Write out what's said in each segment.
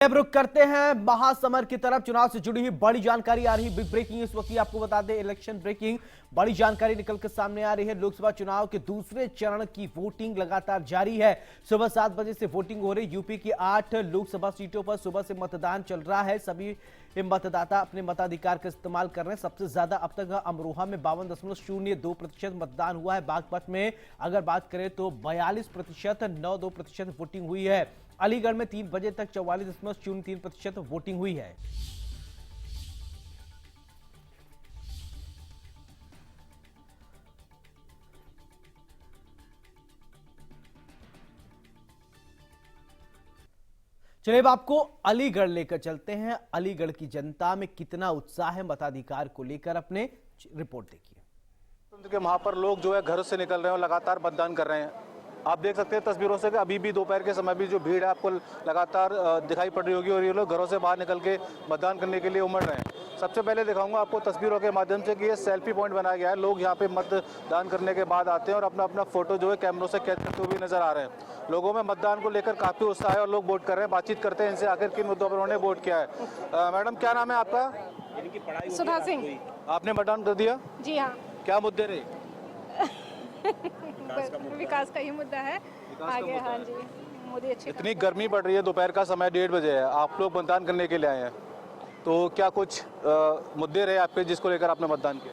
अब रुक करते हैं महासमर की तरफ। चुनाव से जुड़ी हुई बड़ी जानकारी आ रही, बिग ब्रेकिंग इस वक्त की आपको बता दें, इलेक्शन ब्रेकिंग बड़ी जानकारी निकल कर सामने आ रही है। लोकसभा चुनाव के दूसरे चरण की वोटिंग लगातार जारी है। सुबह 7 बजे से वोटिंग हो रही। यूपी की 8 लोकसभा सीटों पर सुबह से मतदान चल रहा है। सभी मतदाता अपने मताधिकार का इस्तेमाल कर रहे हैं। सबसे ज्यादा अब तक अमरोहा में 52.02% मतदान हुआ है। बागपत में अगर बात करें तो 42%, 92% वोटिंग हुई है। अलीगढ़ में 3 बजे तक 44.03% वोटिंग हुई है। चलिए अब आपको अलीगढ़ लेकर चलते हैं। अलीगढ़ की जनता में कितना उत्साह है मताधिकार को लेकर, अपने रिपोर्ट देखिए। वहां पर लोग जो है घरों से निकल रहे हैं और लगातार मतदान कर रहे हैं। आप देख सकते हैं तस्वीरों से कि अभी भी दोपहर के समय भी जो भीड़ है आपको लगातार दिखाई पड़ रही होगी और ये लोग घरों से बाहर निकल के मतदान करने के लिए उमड़ रहे हैं। सबसे पहले दिखाऊंगा आपको तस्वीरों के माध्यम से कि ये सेल्फी पॉइंट बनाया गया है। लोग यहाँ पे मतदान करने के बाद आते हैं और अपना अपना फोटो जो है कैमरों से कैद करते हुए नजर आ रहे हैं। लोगों में मतदान को लेकर काफी उत्साह है और लोग वोट कर रहे हैं। बातचीत करते हैं इनसे, आखिर किन मुद्दों पर उन्होंने वोट किया है। मैडम क्या नाम है आपका? सुधा सिंह। आपने मतदान कर दिया? जी हाँ। क्या मुद्दे रहे? विकास का ही मुद्दा है आगे। हाँ जी, मोदी अच्छे। इतनी गर्मी पड़ रही है, दोपहर का समय 1:30 बजे है, आप लोग मतदान करने के लिए आए हैं, तो क्या कुछ मुद्दे रहे आपके जिसको लेकर आपने मतदान किया?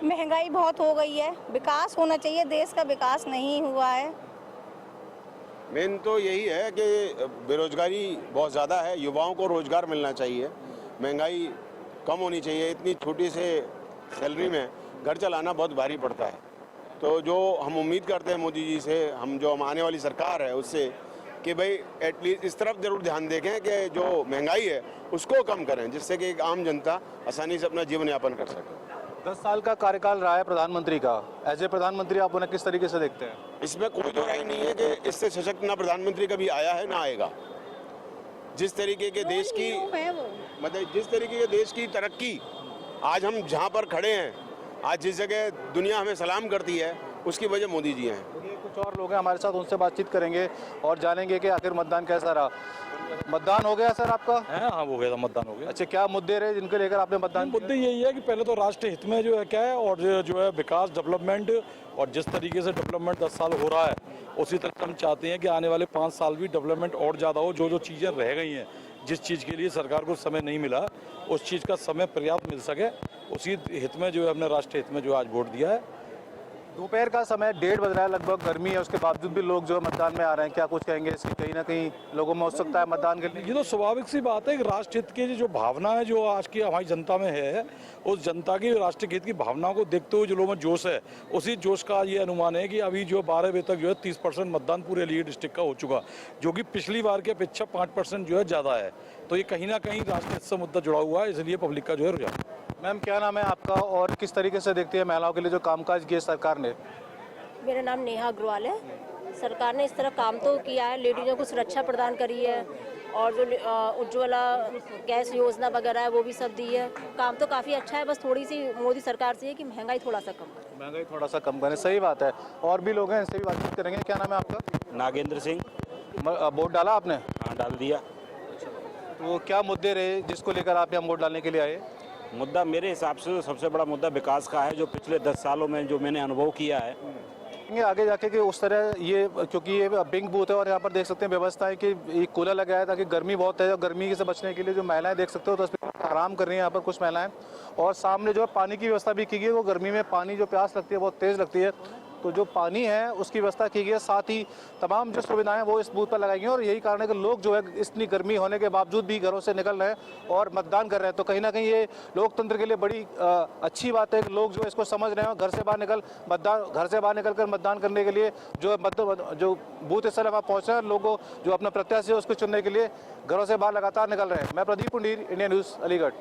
महंगाई बहुत हो गई है, विकास होना चाहिए, देश का विकास नहीं हुआ है। मेन तो यही है कि बेरोजगारी बहुत ज़्यादा है, युवाओं को रोजगार मिलना चाहिए, महंगाई कम होनी चाहिए। इतनी छोटी से सैलरी में घर चलाना बहुत भारी पड़ता है। तो जो हम उम्मीद करते हैं मोदी जी से, हम जो आने वाली सरकार है उससे, कि भाई एटलीस्ट इस तरफ जरूर ध्यान देखें कि जो महंगाई है उसको कम करें, जिससे कि एक आम जनता आसानी से अपना जीवन यापन कर सके। 10 साल का कार्यकाल रहा है प्रधानमंत्री का। एज ए प्रधानमंत्री आप उन्हें किस तरीके से देखते हैं? इसमें कोई दो राय नहीं है कि इससे सशक्त ना प्रधानमंत्री कभी आया है ना आएगा। जिस तरीके के देश की मतलब जिस तरीके के देश की तरक्की आज हम जहाँ पर खड़े हैं, आज जिस जगह दुनिया हमें सलाम करती है, उसकी वजह मोदी जी हैं। कुछ और लोग हैं हमारे साथ, उनसे बातचीत करेंगे और जानेंगे कि आखिर मतदान कैसा रहा। मतदान हो गया सर आपका? हाँ, हो गया था, मतदान हो गया। अच्छा, क्या मुद्दे रहे जिनके लेकर आपने मतदान? मुद्दे यही है कि पहले तो राष्ट्र हित में जो है क्या है, और जो है विकास, डेवलपमेंट, और जिस तरीके से डेवलपमेंट 10 साल हो रहा है उसी तरह हम चाहते हैं कि आने वाले 5 साल भी डेवलपमेंट और ज़्यादा हो। जो जो चीज़ें रह गई हैं, जिस चीज़ के लिए सरकार को समय नहीं मिला, उस चीज़ का समय पर्याप्त मिल सके, उसी हित में जो है हमने राष्ट्र हित में जो आज वोट दिया है। दोपहर का समय 1:30 बज रहा है, लगभग गर्मी है, उसके बावजूद भी लोग जो है मतदान में आ रहे हैं। क्या कुछ कहेंगे इससे? कहीं ना कहीं लोगों में उत्सुकता है मतदान के लिए। ये तो स्वाभाविक सी बात है कि राष्ट्र हित की जो भावना है जो आज की हमारी जनता में है, उस जनता की राष्ट्र हित की भावना को देखते हुए जो लोगों में जोश है, उसी जोश का ये अनुमान है कि अभी जो 12 बजे तक जो है 30% मतदान पूरे अलीगढ़ डिस्ट्रिक्ट का हो चुका, जो कि पिछली बार की अपेक्षा 5% जो है ज़्यादा है। तो ये कहीं ना कहीं राष्ट्र हित से मुद्दा जुड़ा हुआ है, इसलिए पब्लिक का जो है रुझान। मैम क्या नाम है आपका और किस तरीके से देखती है महिलाओं के लिए जो कामकाज किए सरकार ने? मेरा नाम नेहा अग्रवाल है। सरकार ने इस तरह काम तो किया है, लेडीज़ों को सुरक्षा प्रदान करी है, और जो उज्ज्वला गैस योजना वगैरह है वो भी सब दी है। काम तो काफ़ी अच्छा है, बस थोड़ी सी मोदी सरकार से है कि महंगाई थोड़ा सा कम करें। महंगाई थोड़ा सा कम करें, सही बात है। और भी लोग हैं, इनसे भी बातचीत करेंगे। क्या नाम है आपका? नागेंद्र सिंह। वोट डाला आपने? हाँ, डाल दिया। तो क्या मुद्दे रहे जिसको लेकर आप यहाँ वोट डालने के लिए आए? मुद्दा मेरे हिसाब से सबसे बड़ा मुद्दा विकास का है, जो पिछले 10 सालों में जो मैंने अनुभव किया है। आगे जाके कि उस तरह ये, क्योंकि ये पिंक बूथ है और यहाँ पर देख सकते हैं व्यवस्था है कि एक कूलर लगाया है ताकि गर्मी बहुत है, और गर्मी से बचने के लिए जो महिलाएं देख सकते हो तस्वीर तो आराम कर रही हैं यहाँ पर कुछ महिलाएं। और सामने जो पानी की व्यवस्था भी की गई है, वो गर्मी में पानी जो प्यास लगती है बहुत तेज़ लगती है, तो जो पानी है उसकी व्यवस्था की गई है। साथ ही तमाम जो सुविधाएं वो इस बूथ पर लगाई गई हैं, और यही कारण है कि लोग जो है इतनी गर्मी होने के बावजूद भी घरों से निकल रहे हैं और मतदान कर रहे हैं। तो कहीं ना कहीं ये लोकतंत्र के लिए बड़ी अच्छी बात है कि लोग जो इसको समझ रहे हैं, घर से बाहर निकल कर मतदान करने के लिए जो बूथ स्थल वहाँ पहुँच रहे हैं, लोगों जो अपना प्रत्याशी है उसको चुनने के लिए घरों से बाहर लगातार निकल रहे हैं। मैं प्रदीप पुंडीर, इंडिया न्यूज़, अलीगढ़।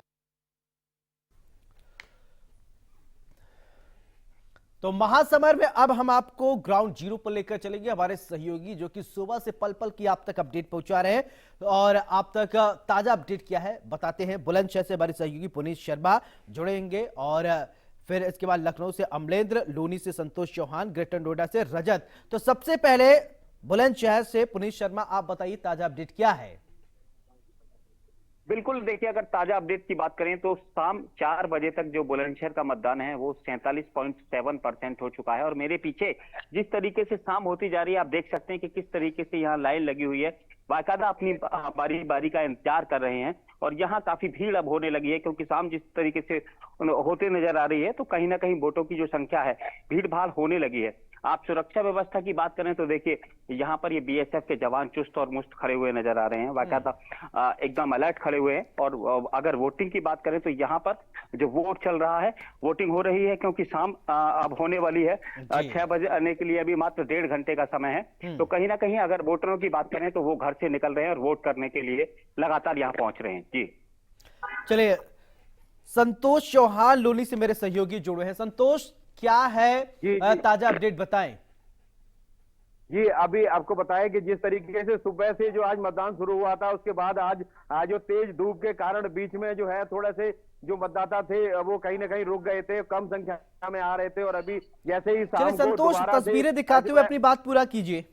तो महासमर में अब हम आपको ग्राउंड जीरो पर लेकर चलेंगे। हमारे सहयोगी जो कि सुबह से पल पल की आप तक अपडेट पहुंचा रहे हैं और आप तक ताजा अपडेट क्या है बताते हैं। बुलंदशहर से हमारे सहयोगी पुनीत शर्मा जुड़ेंगे, और फिर इसके बाद लखनऊ से अमलेंद्र, लोनी से संतोष चौहान, ग्रेटर नोएडा से रजत। तो सबसे पहले बुलंदशहर से पुनीत शर्मा, आप बताइए ताजा अपडेट क्या है। बिल्कुल, देखिए अगर ताजा अपडेट की बात करें तो शाम 4 बजे तक जो बुलंदशहर का मतदान है वो 47.7% हो चुका है। और मेरे पीछे जिस तरीके से शाम होती जा रही है, आप देख सकते हैं कि किस तरीके से यहाँ लाइन लगी हुई है, बाकायदा अपनी बारी बारी का इंतजार कर रहे हैं। और यहाँ काफी भीड़ अब होने लगी है, क्योंकि शाम जिस तरीके से होते नजर आ रही है तो कहीं ना कहीं वोटों की जो संख्या है, भीड़ भाड़ होने लगी है। आप सुरक्षा व्यवस्था की बात करें तो देखिए यहाँ पर ये बीएसएफ के जवान चुस्त और मुस्त खड़े हुए नजर आ रहे हैं, बाकायदा एकदम अलर्ट खड़े हुए हैं। और अगर वोटिंग की बात करें तो यहाँ पर जो वोट चल रहा है, वोटिंग हो रही है, क्योंकि शाम अब होने वाली है। 6 बजे आने के लिए अभी मात्र 1.5 घंटे का समय है। तो कहीं ना कहीं अगर वोटरों की बात करें तो वो घर से निकल रहे हैं और वोट करने के लिए लगातार यहाँ पहुंच रहे हैं। जी चलिए, संतोष चौहान लोनी से मेरे सहयोगी जुड़े हैं। संतोष, क्या है ताजा अपडेट, बताएं। जी, अभी आपको बताया कि जिस तरीके से सुबह से जो आज मतदान शुरू हुआ था, उसके बाद आज जो तेज धूप के कारण बीच में जो है थोड़े से जो मतदाता थे वो कहीं ना कहीं रुक गए थे, कम संख्या में आ रहे थे। और अभी जैसे ही शाम को संतोष, तस्वीरें दिखाते हुए अपनी बात पूरा कीजिए।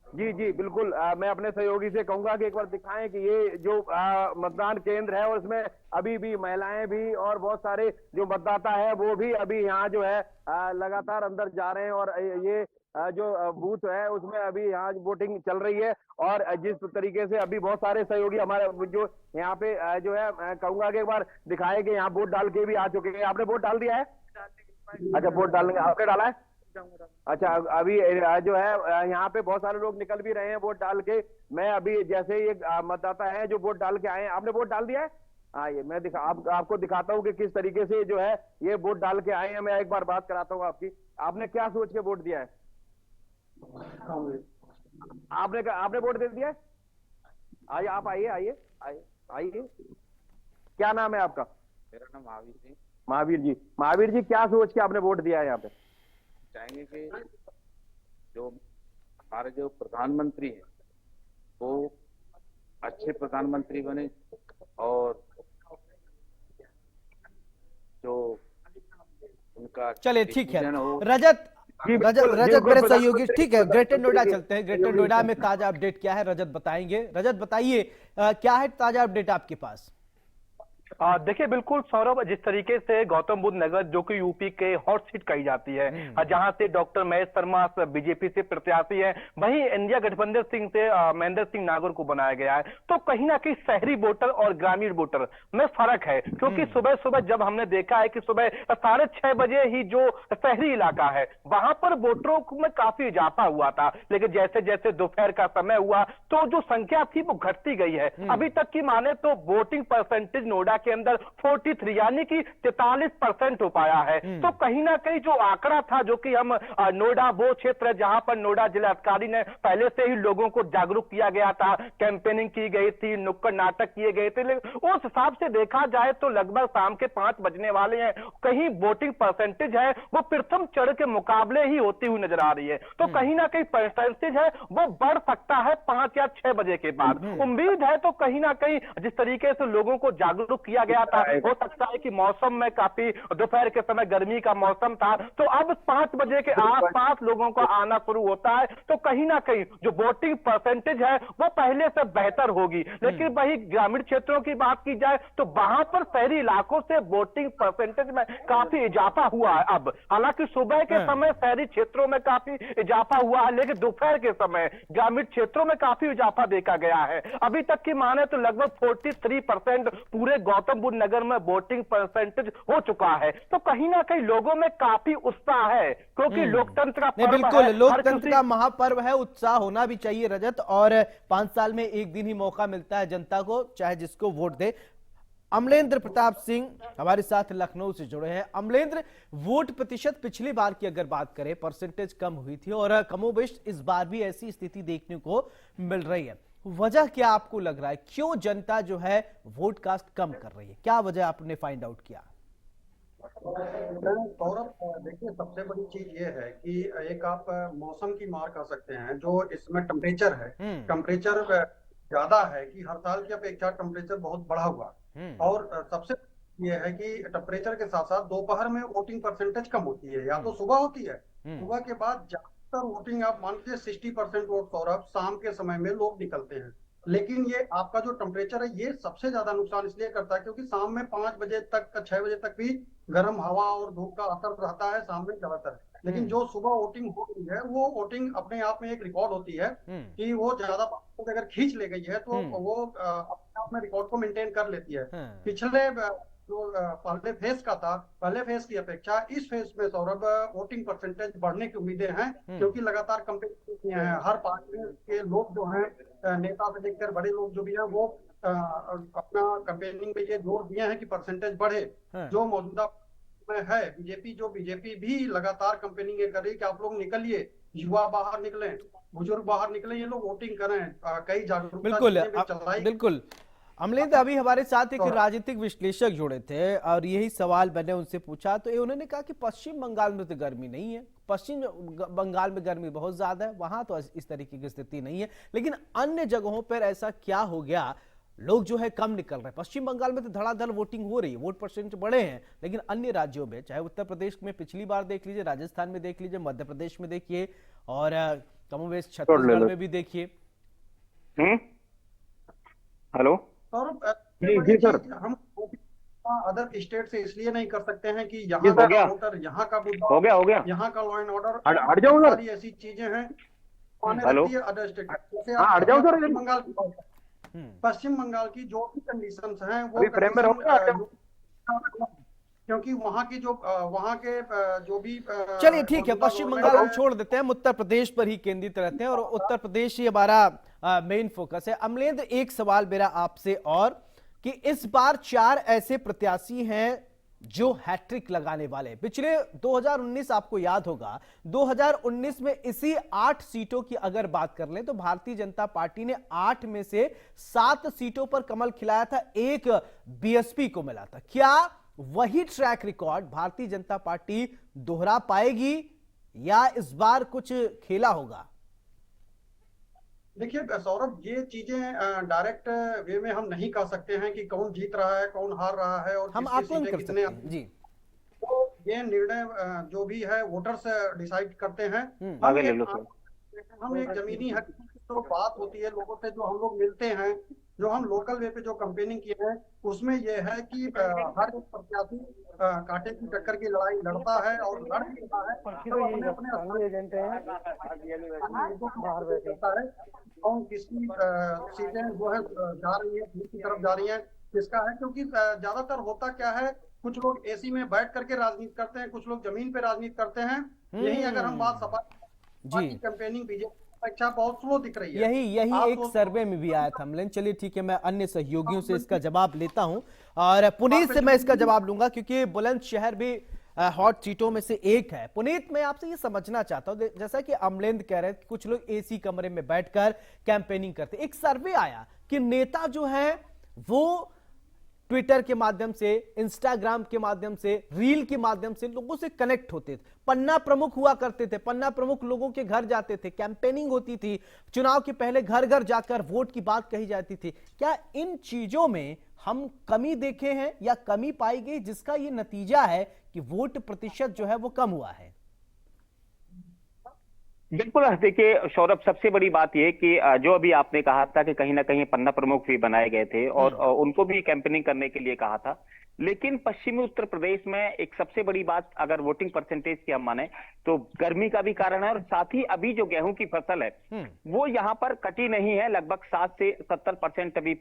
जी जी बिल्कुल, मैं अपने सहयोगी से कहूंगा कि एक बार दिखाएं कि ये जो मतदान केंद्र है और इसमें अभी भी महिलाएं भी और बहुत सारे जो मतदाता है वो भी अभी यहाँ जो है लगातार अंदर जा रहे हैं। और ये जो बूथ है उसमें अभी यहाँ वोटिंग चल रही है। और जिस तरीके से अभी बहुत सारे सहयोगी हमारे जो यहाँ पे जो है, मैं कहूंगा कि एक बार दिखाए कि यहाँ वोट डाल के भी आ चुके हैं। आपने वोट डाल दिया है? अच्छा, वोट डालने आपने डाला है? अच्छा, अभी जो है यहाँ पे बहुत सारे लोग निकल भी रहे हैं वोट डाल के। मैं अभी जैसे ही एक मतदाता है जो वोट डाल के आए हैं, आपने वोट डाल दिया है? आइए मैं आपको दिखाता हूँ कि किस तरीके से जो है ये वोट डाल के आए हैं। मैं एक बार बात कराता हूँ आपकी, आपने क्या सोच के वोट दिया है? आपने वोट दे दिया है? आइए, आप आइए आइए आइए आइए। क्या नाम है आपका? मेरा नाम महावीर जी। महावीर जी, क्या सोच के आपने वोट दिया है यहाँ पे? चाहेंगे कि जो हमारे जो प्रधानमंत्री है वो अच्छे प्रधानमंत्री बने, और जो उनका चलिए ठीक है। रजत मेरे सहयोगी, ठीक है, ग्रेटर नोएडा चलते हैं। ग्रेटर नोएडा में ताजा अपडेट क्या है, रजत बताएंगे। रजत बताइए, क्या है ताजा अपडेट आपके पास? देखिए बिल्कुल सौरभ, जिस तरीके से गौतम बुद्ध नगर जो कि यूपी के हॉट सीट कही जाती है, जहां से डॉक्टर महेश शर्मा बीजेपी से प्रत्याशी है, वहीं इंडिया गठबंधन सिंह से महेंद्र सिंह नागर को बनाया गया है। तो कहीं ना कहीं शहरी वोटर और ग्रामीण वोटर में फर्क है, क्योंकि सुबह सुबह जब हमने देखा है कि सुबह 6:30 बजे ही जो शहरी इलाका है वहां पर वोटरों में काफी इजाफा हुआ था, लेकिन जैसे जैसे दोपहर का समय हुआ तो जो संख्या थी वो घटती गई है। अभी तक की माने तो वोटिंग परसेंटेज नोएडा के अंदर 43 यानी कि 43% हो पाया है। तो कहीं ना कहीं जो आंकड़ा था, जो कि हम नोएडा वो क्षेत्र है जहां पर नोएडा जिलाधिकारी ने पहले से ही लोगों को जागरूक किया गया था, कैंपेनिंग की गई थी, नुक्कड़ नाटक किए गए थे, लेकिन उस हिसाब से देखा जाए तो लगभग शाम के 5 बजने वाले हैं, कहीं वोटिंग परसेंटेज है वो प्रथम चरण के मुकाबले ही होती हुई नजर आ रही है। तो कहीं ना कहीं परसेंटेज है वो बढ़ सकता है 5 या 6 बजे के बाद। उम्मीद है तो कहीं ना कहीं जिस तरीके से लोगों को जागरूक किया गया था, हो सकता है कि मौसम में काफी दोपहर के समय गर्मी का मौसम था, तो अब 5 बजे के आसपास लोगों का आना शुरू होता है, तो कहीं ना कहीं जो वोटिंग परसेंटेज है वो पहले से बेहतर होगी। लेकिन वही ग्रामीण क्षेत्रों की बात की जाए तो वहां पर शहरी इलाकों से वोटिंग परसेंटेज में काफी इजाफा हुआ है। अब हालांकि सुबह के समय शहरी क्षेत्रों में काफी इजाफा हुआ है, लेकिन दोपहर के समय ग्रामीण क्षेत्रों में काफी इजाफा देखा गया है। अभी तक की माने तो लगभग 43% पूरे गौतम बुद्ध नगर में वोटिंग परसेंटेज हो चुका है। तो कहीं ना कहीं लोगों में काफी उत्साह है, क्योंकि लोकतंत्र का पर्व बिल्कुल है, लोकतंत्र का महापर्व है, उत्साह होना भी चाहिए रजत। और 5 साल में एक दिन ही मौका मिलता है जनता को, चाहे जिसको वोट दे। अमलेंद्र प्रताप सिंह हमारे साथ लखनऊ से जुड़े हैं। अमलेंद्र, वोट प्रतिशत पिछली बार की अगर बात करें, परसेंटेज कम हुई थी और कमोबेश इस बार भी ऐसी स्थिति देखने को मिल रही है। वजह क्या आपको लग रहा है, क्यों जनता जो है वोट कास्ट कम कर रही है? क्या वजह आपने फाइंड आउट किया? सौरभ, देखिए सबसे बड़ी चीज ये है कि एक आप मौसम की मार कर सकते हैं। जो इसमें टेम्परेचर है, टेम्परेचर ज्यादा है कि हर साल की अपेक्षा टेम्परेचर बहुत बढ़ा हुआ। और सबसे ये है कि टेम्परेचर के साथ साथ दोपहर में वोटिंग परसेंटेज कम होती है, या तो सुबह होती है, सुबह के बाद ज्यादातर वोटिंग आप मान लीजिए 60% वोट सौरभ शाम के समय में लोग निकलते हैं। लेकिन ये आपका जो टेम्परेचर है ये सबसे ज्यादा नुकसान इसलिए करता है क्योंकि शाम में 5 बजे तक 6 बजे तक भी गर्म हवा और धूप का असर रहता है शाम में ज्यादातर। लेकिन जो सुबह वोटिंग हो रही है वो वोटिंग अपने आप में एक रिकॉर्ड होती है कि वो ज्यादा अगर खींच ले गई है तो वो अपने आप में रिकॉर्ड को मेंटेन कर लेती है। पिछले जो पहले फेज का था, पहले फेज की अपेक्षा इस फेज में सौरभ वोटिंग परसेंटेज बढ़ने की उम्मीदें हैं क्योंकि लगातार कंपेन है। हर पार्टी के लोग जो हैं, नेता से लेकर बड़े लोग जो भी हैं वो अपना कंपेनिंग में ये जोर दिए हैं कि परसेंटेज बढ़े। जो मौजूदा में है बीजेपी भी लगातार कंपेनिंग कर रही है कि आप लोग निकलिए, युवा बाहर निकलें, बुजुर्ग बाहर निकलें, ये लोग वोटिंग करें। कई जागरूकता बिल्कुल अमलेंद्र, अभी हमारे साथ एक राजनीतिक विश्लेषक जुड़े थे और यही सवाल मैंने उनसे पूछा तो उन्होंने कहा कि पश्चिम बंगाल में तो गर्मी नहीं है, पश्चिम बंगाल में गर्मी बहुत ज्यादा है, वहां तो इस तरीके की स्थिति नहीं है। लेकिन अन्य जगहों पर ऐसा क्या हो गया, लोग जो है कम निकल रहे हैं? पश्चिम बंगाल में तो धड़ाधड़ वोटिंग हो रही है, वोट परसेंट बढ़े हैं, लेकिन अन्य राज्यों में, चाहे उत्तर प्रदेश में पिछली बार देख लीजिए, राजस्थान में देख लीजिए, मध्य प्रदेश में देखिए और कमोवेश छत्तीसगढ़ में भी देखिए। हेलो जी सर, हम अदर स्टेट से इसलिए नहीं कर सकते हैं कि यहाँ का वोटर, यहाँ का हो गया यहाँ का लॉ एंड ऑर्डर, हट जाऊं सर, सारी ऐसी चीजें हैं हेलो अदर स्टेट। जैसे हट जाऊं सर, पश्चिम बंगाल की जो भी कंडीशंस हैं वो क्योंकि वहाँ की जो भी चलिए ठीक है, पश्चिम बंगाल हम छोड़ देते हैं, उत्तर प्रदेश पर ही केंद्रित रहते हैं और उत्तर प्रदेश ही हमारा मेन फोकस है। अमलेंद्र, एक सवाल मेरा आपसे और कि इस बार 4 ऐसे प्रत्याशी हैं जो हैट्रिक लगाने वाले। पिछले 2019 आपको याद होगा, 2019 में इसी 8 सीटों की अगर बात कर लें तो भारतीय जनता पार्टी ने 8 में से 7 सीटों पर कमल खिलाया था, 1 बीएसपी को मिला था। क्या वही track record Bharatiya Janata party दोहरा पाएगी या इस बार कुछ खेला होगा? देखिए सौरभ, ये चीजें डायरेक्ट वे में हम नहीं कह सकते हैं कि कौन जीत रहा है, कौन हार रहा है और हम आकलन कर सकते हैं जी। तो ये निर्णय जो भी है वोटर्स डिसाइड करते हैं। हम एक जमीनी हक तो बात होती है, लोगों से जो हम लोग मिलते हैं, जो हम लोकल वे पे जो कंपेनिंग किए हैं, उसमें यह है कि हर एक प्रत्याशी कांटे की टक्कर की लड़ाई लड़ता है और लड़ लेता है, कौन किसकी सीटें जो है जा रही है की तरफ जा रही है, किसका है। क्योंकि ज्यादातर होता क्या है, कुछ लोग एसी में बैठ करके राजनीति करते हैं, कुछ लोग जमीन पे राजनीति करते हैं। यही अगर हम बात सपा की कैंपेनिंग बीजेपी अपेक्षा बहुत स्लो दिख रही है। यही एक सर्वे में भी आया था अमलेंद्र। चलिए ठीक है, मैं अन्य सहयोगियों से इसका जवाब लेता हूं और पुनीत से मैं इसका जवाब लूंगा क्योंकि बुलंदशहर भी हॉट सीटों में से एक है। पुनीत, मैं आपसे ये समझना चाहता हूं, जैसा कि अमलेंद्र कह रहे थे कुछ लोग एसी कमरे में बैठकर कैंपेनिंग करते, एक सर्वे आया कि नेता जो है वो ट्विटर के माध्यम से, इंस्टाग्राम के माध्यम से, रील के माध्यम से लोगों से कनेक्ट होते थे, पन्ना प्रमुख हुआ करते थे, पन्ना प्रमुख लोगों के घर जाते थे, कैंपेनिंग होती थी, चुनाव के पहले घर घर जाकर वोट की बात कही जाती थी। क्या इन चीजों में हम कमी देखे हैं या कमी पाई गई जिसका ये नतीजा है कि वोट प्रतिशत जो है वो कम हुआ है? बिल्कुल, देखिए सौरभ, सबसे बड़ी बात यह कि जो अभी आपने कहा था कि कहीं ना कहीं पन्ना प्रमुख भी बनाए गए थे और उनको भी कैंपेनिंग करने के लिए कहा था, लेकिन पश्चिमी उत्तर प्रदेश में एक सबसे बड़ी बात अगर वोटिंग परसेंटेज की हम माने तो गर्मी का भी कारण है और साथ ही अभी जो गेहूं की फसल है वो यहाँ पर कटी नहीं है। लगभग 60 से 70% अभी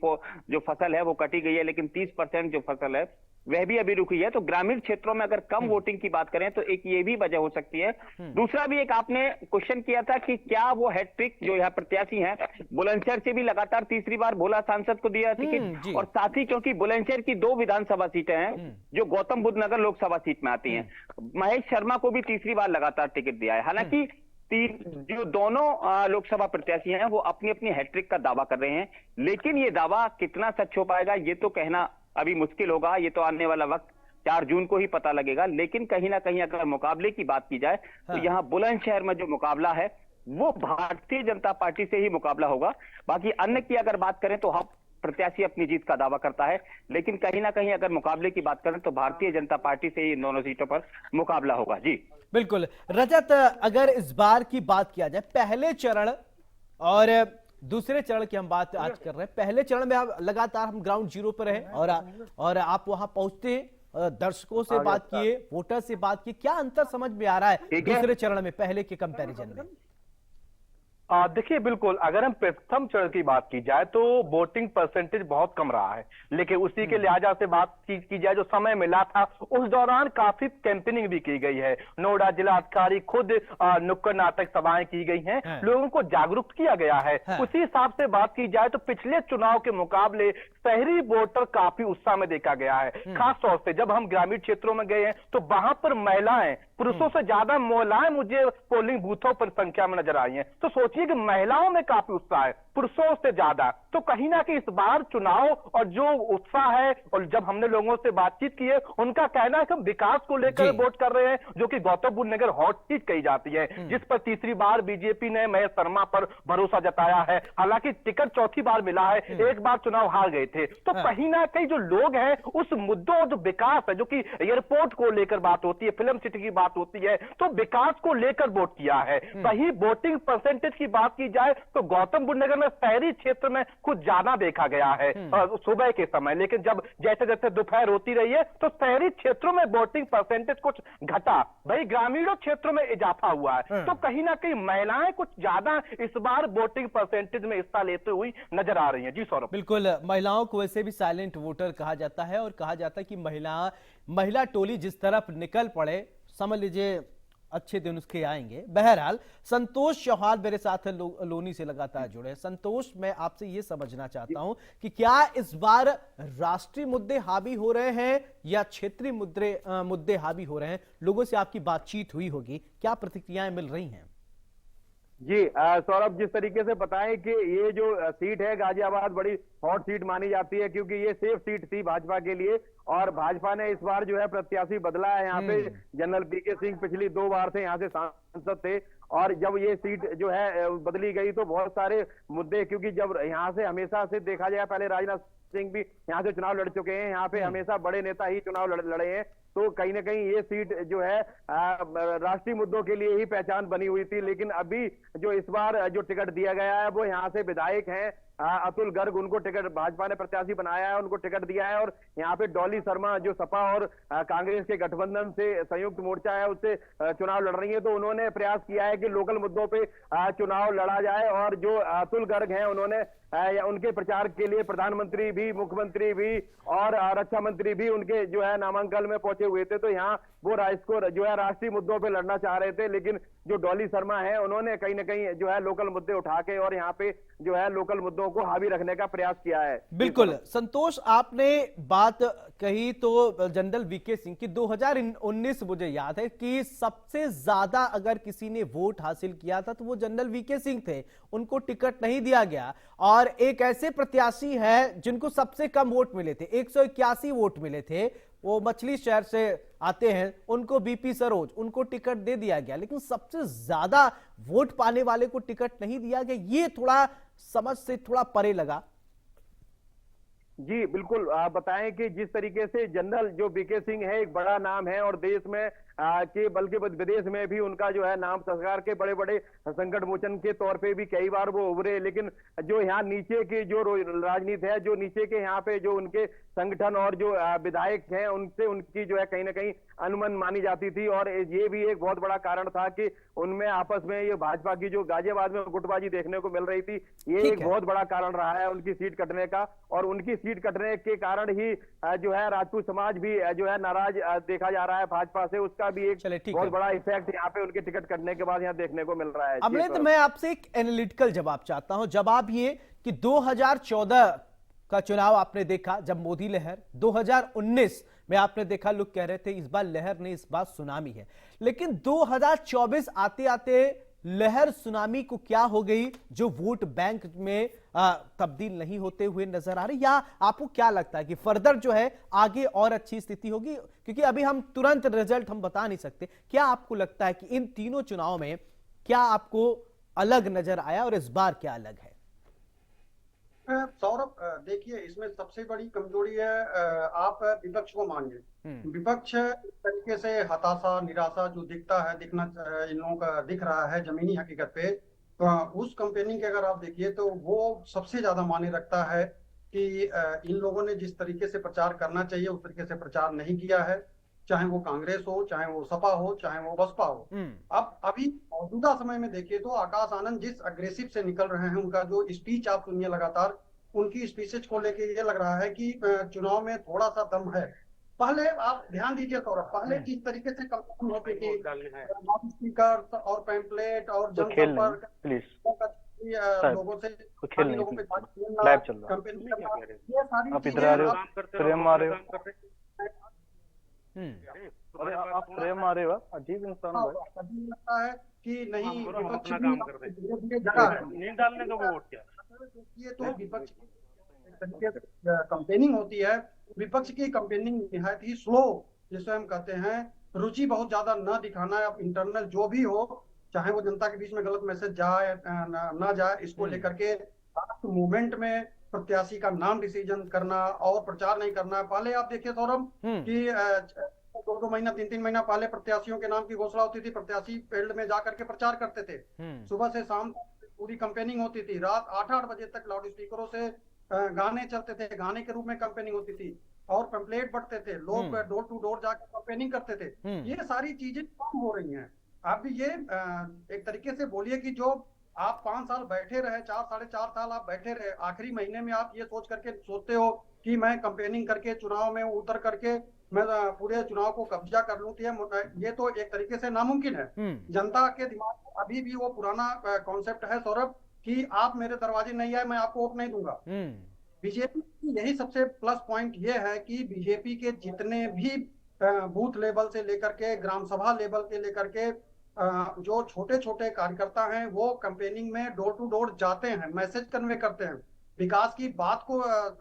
जो फसल है वो कटी गई है, लेकिन 30% जो फसल है वह भी अभी रुकी है। तो ग्रामीण क्षेत्रों में अगर कम वोटिंग की बात करें तो एक ये भी वजह हो सकती है। दूसरा भी एक आपने क्वेश्चन किया था कि क्या वो हैट्रिक जो यहाँ प्रत्याशी हैं, बुलंदशहर से भी लगातार तीसरी बार भोला सांसद को दिया टिकट और साथ ही क्योंकि बुलंदशहर की 2 विधानसभा सीटें हैं जो गौतम बुद्ध नगर लोकसभा सीट में आती हैं, महेश शर्मा को भी तीसरी बार लगातार टिकट दिया है। हालांकि जो दोनों लोकसभा प्रत्याशी हैं वो अपनी अपनी हैट्रिक का दावा कर रहे हैं, लेकिन ये दावा कितना सच हो पाएगा ये तो कहना अभी मुश्किल होगा। ये तो आने वाला वक्त 4 जून को ही पता लगेगा। लेकिन कहीं ना कहीं अगर मुकाबले की बात की जाए तो यहाँ बुलंदशहर में जो मुकाबला है वो भारतीय जनता पार्टी से ही मुकाबला होगा। बाकी अन्य की अगर बात करें तो हम प्रत्याशी अपनी जीत का दावा करता है, लेकिन कहीं ना कहीं अगर मुकाबले की बात करें तो भारतीय जनता पार्टी से ही इन दोनों सीटों पर मुकाबला होगा। जी बिल्कुल। रजत, अगर इस बार की बात किया जाए पहले चरण और दूसरे चरण की हम बात आज कर रहे हैं। पहले चरण में आप लगातार हम ग्राउंड जीरो पर रहे और आप वहां पहुंचते, दर्शकों से बात किए, वोटर से बात की, क्या अंतर समझ में आ रहा है दूसरे चरण में पहले के कंपैरिजन में? देखिए बिल्कुल, अगर हम प्रथम चरण की बात की जाए तो वोटिंग परसेंटेज बहुत कम रहा है, लेकिन उसी के लिहाजा से बात की जाए जो समय मिला था उस दौरान काफी कैंपेनिंग भी की गई है। नोएडा जिला अधिकारी खुद नुक्कड़ नाटक सभाएं की गई हैं, लोगों को जागरूक किया गया है। उसी हिसाब से बात की जाए तो पिछले चुनाव के मुकाबले शहरी वोटर काफी उत्साह में देखा गया है। खास तौर से जब हम ग्रामीण क्षेत्रों में गए हैं तो वहां पर महिलाएं, पुरुषों से ज्यादा महिलाएं मुझे पोलिंग बूथों पर संख्या में नजर आई हैं। तो सोचिए कि महिलाओं में काफी उत्साह है पुरुषों से ज्यादा। तो कहीं ना कहीं इस बार चुनाव और जो उत्साह है, और जब हमने लोगों से बातचीत की है उनका कहना है कि हम विकास को लेकर वोट कर रहे हैं, जो कि गौतम बुद्ध नगर हॉट सीट कही जाती है, जिस पर तीसरी बार बीजेपी ने महेश शर्मा पर भरोसा जताया है। हालांकि टिकट चौथी बार मिला है, एक बार चुनाव हार गए थे। तो कहीं ना कहीं जो लोग हैं उस मुद्दों, जो विकास है, जो कि एयरपोर्ट को लेकर बात होती है, फिल्म सिटी की बात होती है, तो विकास को लेकर वोट किया है। वही वोटिंग परसेंटेज की बात की जाए तो गौतम बुद्ध नगर में शहरी क्षेत्र में कुछ ज्यादा देखा गया है सुबह के समय, लेकिन जब जैसे जैसे दोपहर होती रही है तो शहरी क्षेत्रों में वोटिंग परसेंटेज कुछ घटा, वही ग्रामीणों क्षेत्रों में इजाफा हुआ है। तो कहीं ना कहीं महिलाएं कुछ ज्यादा इस बार वोटिंग परसेंटेज में हिस्सा लेते हुई नजर आ रही हैं। जी सौरभ। बिल्कुल, महिलाओं को वैसे भी साइलेंट वोटर कहा जाता है और कहा जाता है कि महिला टोली जिस तरफ निकल पड़े, समझ लीजिए अच्छे दिन उसके आएंगे। बहरहाल संतोष चौहान मेरे साथ लोनी से लगातार जुड़े। संतोष, मैं आपसे ये समझना चाहता हूं कि क्या इस बार राष्ट्रीय मुद्दे हावी हो रहे हैं या क्षेत्रीय मुद्दे हावी हो रहे हैं? लोगों से आपकी बातचीत हुई होगी, क्या प्रतिक्रियाएं मिल रही हैं? जी सौरभ, जिस तरीके से बताएं कि ये जो सीट है गाजियाबाद बड़ी हॉट सीट मानी जाती है, क्योंकि ये सेफ सीट थी भाजपा के लिए, और भाजपा ने इस बार जो है प्रत्याशी बदला है। यहाँ पे जनरल पीके सिंह पिछली 2 बार से यहाँ से सांसद थे, और जब ये सीट जो है बदली गई तो बहुत सारे मुद्दे, क्योंकि जब यहाँ से हमेशा से देखा जाए, पहले राजनाथ सिंह भी यहाँ से चुनाव लड़ चुके हैं, यहाँ पे हमेशा बड़े नेता ही चुनाव लड़े हैं, तो कहीं ना कहीं ये सीट जो है राष्ट्रीय मुद्दों के लिए ही पहचान बनी हुई थी। लेकिन अभी जो इस बार जो टिकट दिया गया है वो यहाँ से विधायक हैं अतुल गर्ग, उनको टिकट भाजपा ने प्रत्याशी बनाया है, उनको टिकट दिया है। और यहाँ पे डॉली शर्मा जो सपा और कांग्रेस के गठबंधन से संयुक्त मोर्चा है उससे चुनाव लड़ रही है, तो उन्होंने प्रयास किया है कि लोकल मुद्दों पे चुनाव लड़ा जाए। और जो अतुल गर्ग हैं उन्होंने उनके प्रचार के लिए प्रधानमंत्री भी, मुख्यमंत्री भी और रक्षा मंत्री भी उनके जो है नामांकन में पहुंचे हुए थे, तो यहाँ वो इसको जो है राष्ट्रीय मुद्दों पे लड़ना चाह रहे थे। लेकिन जो डॉली शर्मा है उन्होंने कहीं ना कहीं जो है लोकल मुद्दे उठा के और यहाँ पे जो है लोकल मुद्दों को हावी रखने का प्रयास किया है। बिल्कुल संतोष, आपने बात कही तो जनरल वीके सिंह की 2019 मुझे याद है कि सबसे ज्यादा अगर किसी ने वोट हासिल किया था तो वो जनरल वीके सिंह थे, उनको टिकट नहीं दिया गया। और एक ऐसे प्रत्याशी है जिनको सबसे कम वोट मिले थे, 181 वोट मिले थे, वो मछली शहर से आते हैं, उनको बीपी सरोज, उनको टिकट दे दिया गया। लेकिन सबसे ज्यादा वोट पाने वाले को टिकट नहीं दिया गया, ये थोड़ा समझ से थोड़ा परे लगा। जी बिल्कुल, बताएं कि जिस तरीके से जनरल जो बीके सिंह है एक बड़ा नाम है, और देश में कि बल्कि विदेश में भी उनका जो है नाम, सरकार के बड़े बड़े संकट मोचन के तौर पे भी कई बार वो उभरे। लेकिन जो यहाँ नीचे की जो राजनीति है, जो नीचे के यहाँ पे जो उनके संगठन और जो विधायक हैं उनसे उनकी जो है कहीं ना कहीं अनुमान मानी जाती थी। और ये भी एक बहुत बड़ा कारण था कि उनमें आपस में ये भाजपा की जो गाजियाबाद में गुटबाजी देखने को मिल रही थी, ये एक बहुत बड़ा कारण रहा है उनकी सीट कटने का। और उनकी सीट कटने के कारण ही जो है राजपूत समाज भी जो है नाराज देखा जा रहा है भाजपा से, उसका भी एक बहुत बड़ा इफेक्ट यहाँ पे उनके टिकट कटने के बाद यहाँ देखने को मिल रहा है। अमृत, मैं आपसे एक एनालिटिकल जवाब चाहता हूं। जवाब ये कि 2014 का चुनाव आपने देखा जब मोदी लहर, 2019 में आपने देखा लोग कह रहे थे इस बार लहर नहीं, इस बार सुनामी है। लेकिन 2024 आते आते लहर सुनामी को क्या हो गई, जो वोट बैंक में तब्दील नहीं होते हुए नजर आ रही? या आपको क्या लगता है कि फर्दर जो है आगे और अच्छी स्थिति होगी? क्योंकि अभी हम तुरंत रिजल्ट हम बता नहीं सकते। क्या आपको लगता है कि इन तीनों चुनाव में क्या आपको अलग नजर आया और इस बार क्या अलग है? सौरभ, देखिए इसमें सबसे बड़ी कमजोरी है, आप विपक्ष को मानिए। विपक्ष इस तरीके से हताशा, निराशा जो दिखता है, इन लोगों का दिख रहा है जमीनी हकीकत पे, उस कैंपेनिंग के अगर आप देखिए तो वो सबसे ज्यादा मायने रखता है कि इन लोगों ने जिस तरीके से प्रचार करना चाहिए उस तरीके से प्रचार नहीं किया है, चाहे वो कांग्रेस हो, चाहे वो सपा हो, चाहे वो बसपा हो। अब अभी मौजूदा समय में देखिए तो आकाश आनंद जिस अग्रेसिव से निकल रहे हैं, उनका जो स्पीच आप सुनिए लगातार, उनकी स्पीचेज को लेके ये लग रहा है कि चुनाव में थोड़ा सा दम है। पहले आप ध्यान दीजिए सौरभ, पहले किस तरीके से कंपेन होती थी, स्पीकर और पैम्पलेट और जनसंपर्क लोगों से लोगों पे कंपेन, ये सारी चीजें अरे आप फ्रेम आ रहे हो, अजीब इंसान लगता है कि नहीं विपक्ष की जगह है, नींद डालने का वोट क्या ये तो विपक्ष की कंपेनिंग होती है। विपक्ष की कंपेनिंग निहायत ही स्लो, जिसे हम कहते हैं, रुचि बहुत ज्यादा न दिखाना है। अब इंटरनल जो भी हो, चाहे वो जनता के बीच में गलत मैसेज जाए ना जाए, इसको लेकर के मूवमेंट में प्रत्याशी का नाम डिसीजन करना और प्रचार नहीं करना। पहले आप देखिए सौरभ कि 2 महीना 3 महीना पहले प्रत्याशियों के नाम की घोषणा होती थी, प्रत्याशी फील्ड में जाकर के प्रचार करते थे, सुबह से शाम पूरी कंपेनिंग होती थी, रात 8-8 बजे तक लाउड स्पीकरों से गाने चलते थे, गाने के रूप में कंपेनिंग होती थी और पैम्पलेट बंटते थे, लोग डोर टू डोर जाकर कंपेनिंग करते थे। ये सारी चीजें कम हो रही हैं। आप भी ये एक तरीके से बोलिए कि जो आप 5 साल बैठे रहे, 4-4.5 साल आप बैठे रहे, आखिरी महीने में आप ये सोचते हो कि मैं कंपेनिंग करके चुनाव में उतर करके मैं पूरे चुनाव को कब्जा कर लूं, ये तो एक तरीके से नामुमकिन है। जनता के दिमाग में अभी भी वो पुराना कॉन्सेप्ट है सौरभ कि आप मेरे दरवाजे नहीं आए, मैं आपको वोट नहीं दूंगा। बीजेपी की यही सबसे प्लस पॉइंट ये है कि बीजेपी के जितने भी बूथ लेवल से लेकर के ग्राम सभा लेवल के लेकर के जो छोटे छोटे कार्यकर्ता हैं, वो कैंपेनिंग में डोर टू डोर जाते हैं, मैसेज कन्वे करते हैं, विकास की बात को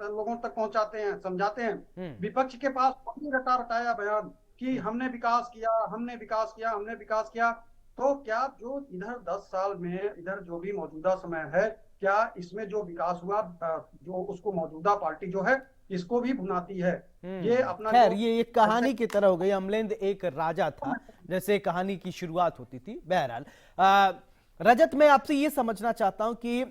लोगों तक पहुंचाते हैं, समझाते हैं। विपक्ष के पास रटा रटाया बयान कि हमने विकास किया, हमने विकास किया, हमने विकास किया। तो क्या जो इधर 10 साल में इधर जो भी मौजूदा समय है, क्या इसमें जो विकास हुआ, जो उसको मौजूदा पार्टी जो है इसको भी भुनाती है। ये अपना खैर ये एक कहानी की तरह हो गई। अमलेंद एक राजा था, जैसे कहानी की शुरुआत होती थी। बहरहाल रजत, मैं आपसे ये समझना चाहता हूं कि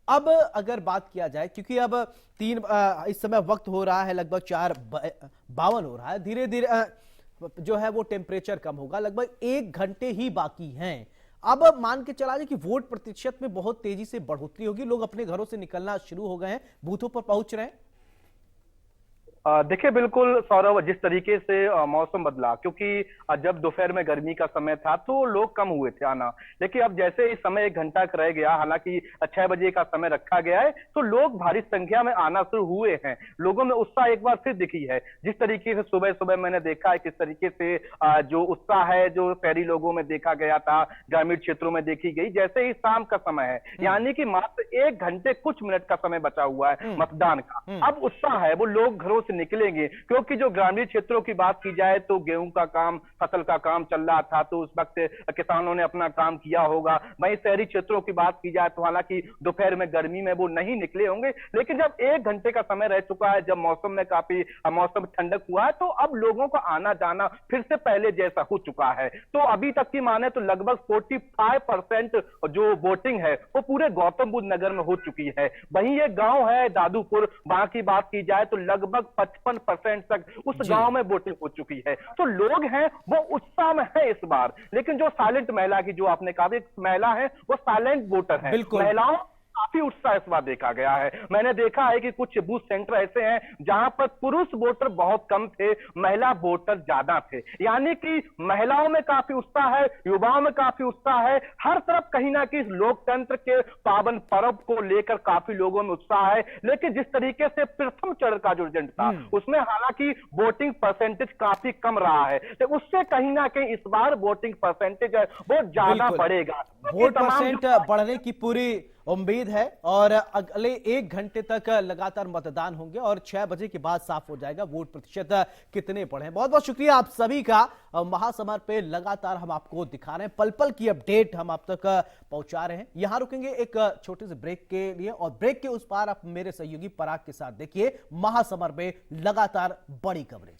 अब अगर बात किया जाए, क्योंकि अब इस समय वक्त हो रहा है लगभग 4:52 हो रहा है, धीरे धीरे जो है वो टेम्परेचर कम होगा, लगभग 1 घंटे ही बाकी हैं। अब मान के चला जाए कि वोट प्रतिशत में बहुत तेजी से बढ़ोतरी होगी, लोग अपने घरों से निकलना शुरू हो गए हैं, बूथों पर पहुंच रहे हैं। देखिए बिल्कुल सौरभ, जिस तरीके से मौसम बदला, क्योंकि जब दोपहर में गर्मी का समय था तो लोग कम हुए थे आना, लेकिन अब जैसे ही समय 1 घंटा रह गया, हालांकि 6 बजे का समय रखा गया है, तो लोग भारी संख्या में आना शुरू हुए हैं। लोगों में उत्साह एक बार फिर दिखी है। जिस तरीके से सुबह सुबह मैंने देखा है किस तरीके से जो उत्साह है जो शहरी लोगों में देखा गया था, ग्रामीण क्षेत्रों में देखी गई। जैसे ही शाम का समय है, यानी कि मात्र 1 घंटे कुछ मिनट का समय बचा हुआ है मतदान का, अब उत्साह है, वो लोग घरों निकलेंगे। क्योंकि जो ग्रामीण क्षेत्रों की बात की जाए तो गेहूं का काम, फसल का काम चल रहा था, तो उस वक्त किसानों ने अपना काम किया होगा। वहीं शहरी क्षेत्रों की बात की जाए तो हालांकि दोपहर में गर्मी में वो नहीं निकले होंगे, लेकिन जब 1 घंटे का समय रह चुका है, जब मौसम में काफी मौसम ठंडक हुआ है, तो अब लोगों का आना जाना फिर से पहले जैसा हो चुका है। तो अभी तक की माने तो लगभग 45% जो वोटिंग है वो पूरे गौतम बुद्ध नगर में हो चुकी है। वहीं ये गांव है दादूपुर, वहां की बात की जाए तो लगभग 55% तक उस गांव में वोटिंग हो चुकी है। तो लोग हैं वो उत्साह में है इस बार। लेकिन जो साइलेंट महिला की, जो आपने कहा, एक महिला है वो साइलेंट वोटर है। महिलाओं काफी उत्साह इस बार देखा गया है। मैंने देखा है कि कुछ बूथ सेंटर ऐसे हैं जहां पर पुरुष वोटर बहुत कम थे, महिला वोटर ज्यादा थे। यानी कि महिलाओं में काफी उत्साह है, युवाओं में काफी उत्साह है। हर तरफ कहीं ना कहीं लोकतंत्र के पावन पर्व को लेकर काफी लोगों में उत्साह है। लेकिन जिस तरीके से प्रथम चरण का जो रिजल्ट था उसमें हालांकि वोटिंग परसेंटेज काफी कम रहा है, तो उससे कहीं ना कहीं इस बार वोटिंग परसेंटेज है वो ज्यादा बढ़ेगा। वोट परसेंट बढ़ने की पूरी उम्मीद है और अगले 1 घंटे तक लगातार मतदान होंगे और 6 बजे के बाद साफ हो जाएगा वोट प्रतिशत कितने बढ़े। बहुत बहुत शुक्रिया आप सभी का। महासमर पे लगातार हम आपको दिखा रहे हैं, पल पल की अपडेट हम आप तक पहुंचा रहे हैं। यहां रुकेंगे एक छोटे से ब्रेक के लिए और ब्रेक के उस पार आप मेरे सहयोगी पराग के साथ देखिए महासमर में लगातार बड़ी कवरेज।